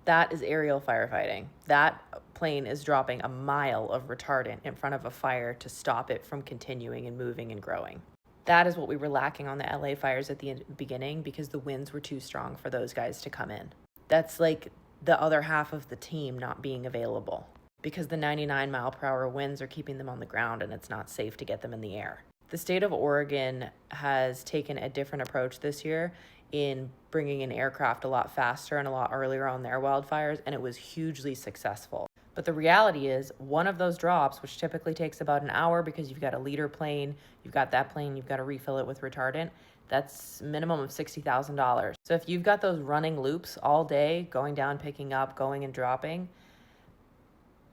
That is aerial firefighting. That plane is dropping a mile of retardant in front of a fire to stop it from continuing and moving and growing. That is what we were lacking on the LA fires at the beginning because the winds were too strong for those guys to come in. That's like the other half of the team not being available because the 99-mile-per-hour winds are keeping them on the ground and it's not safe to get them in the air. The state of Oregon has taken a different approach this year in bringing in aircraft a lot faster and a lot earlier on their wildfires, and it was hugely successful. But the reality is, one of those drops, which typically takes about an hour because you've got a leader plane, you've got that plane, you've got to refill it with retardant, that's minimum of $60,000. So if you've got those running loops all day, going down, picking up, going and dropping,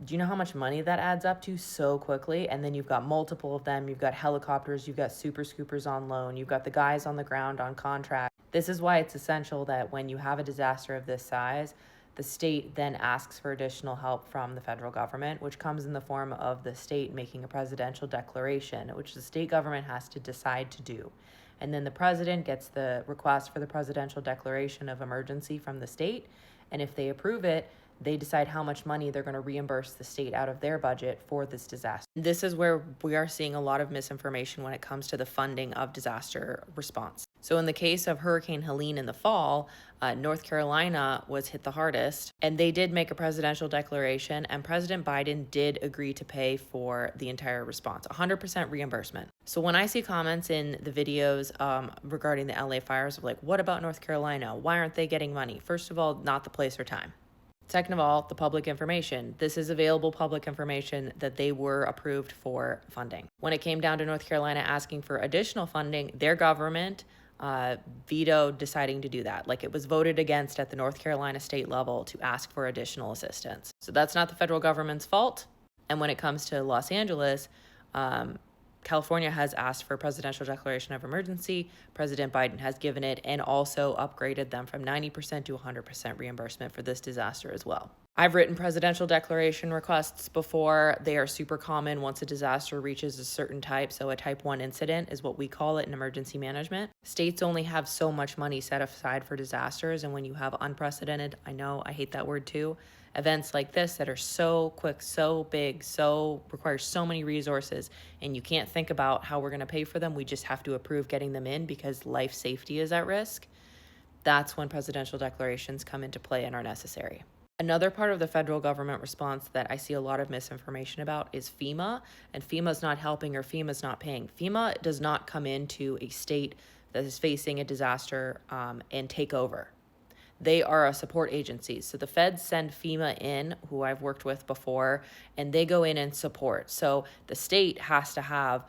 do you know how much money that adds up to so quickly? And then you've got multiple of them. You've got helicopters, you've got super scoopers on loan, you've got the guys on the ground on contract. This is why it's essential that when you have a disaster of this size, the state then asks for additional help from the federal government, which comes in the form of the state making a presidential declaration, which the state government has to decide to do. And then the president gets the request for the presidential declaration of emergency from the state. And if they approve it, they decide how much money they're going to reimburse the state out of their budget for this disaster. This is where we are seeing a lot of misinformation when it comes to the funding of disaster response. So in the case of Hurricane Helene in the fall, North Carolina was hit the hardest, and they did make a presidential declaration, and President Biden did agree to pay for the entire response, 100% reimbursement. So when I see comments in the videos regarding the LA fires of like, what about North Carolina? Why aren't they getting money? First of all, not the place or time. Second of all, the public information. This is available public information that they were approved for funding. When it came down to North Carolina asking for additional funding, their government vetoed deciding to do that. Like, it was voted against at the North Carolina state level to ask for additional assistance. So that's not the federal government's fault. And when it comes to Los Angeles, California has asked for a presidential declaration of emergency. President Biden has given it and also upgraded them from 90% to 100% reimbursement for this disaster as well. I've written presidential declaration requests before. They are super common once a disaster reaches a certain type. So a type 1 incident is what we call it in emergency management. States only have so much money set aside for disasters. And when you have unprecedented, I know I hate that word too, events like this that are so quick, so big, so require so many resources, and you can't think about how we're going to pay for them. We just have to approve getting them in because life safety is at risk. That's when presidential declarations come into play and are necessary. Another part of the federal government response that I see a lot of misinformation about is FEMA, and FEMA's not helping or FEMA's not paying. FEMA does not come into a state that is facing a disaster and take over. They are a support agency. So the feds send FEMA in, who I've worked with before, and they go in and support. So the state has to have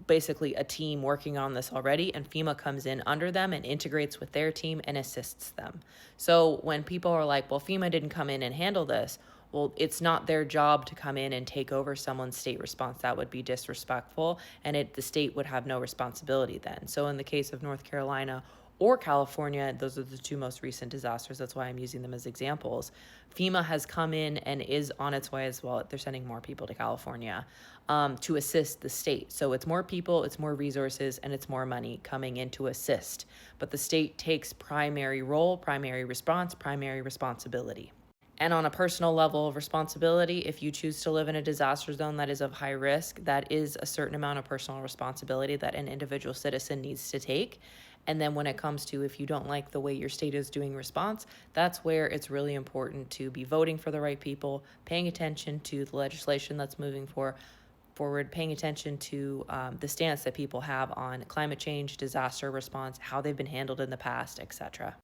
basically a team working on this already, and FEMA comes in under them and integrates with their team and assists them. So when people are like, well, FEMA didn't come in and handle this, well, it's not their job to come in and take over someone's state response. That would be disrespectful, and the state would have no responsibility then. So in the case of North Carolina or California, those are the two most recent disasters. That's why I'm using them as examples. FEMA has come in and is on its way as well. They're sending more people to California to assist the state. So it's more people, it's more resources, and it's more money coming in to assist. But the state takes primary role, primary response, primary responsibility. And on a personal level of responsibility, if you choose to live in a disaster zone that is of high risk, that is a certain amount of personal responsibility that an individual citizen needs to take. And then when it comes to if you don't like the way your state is doing response, that's where it's really important to be voting for the right people, paying attention to the legislation that's moving forward, paying attention to the stance that people have on climate change, disaster response, how they've been handled in the past, etc.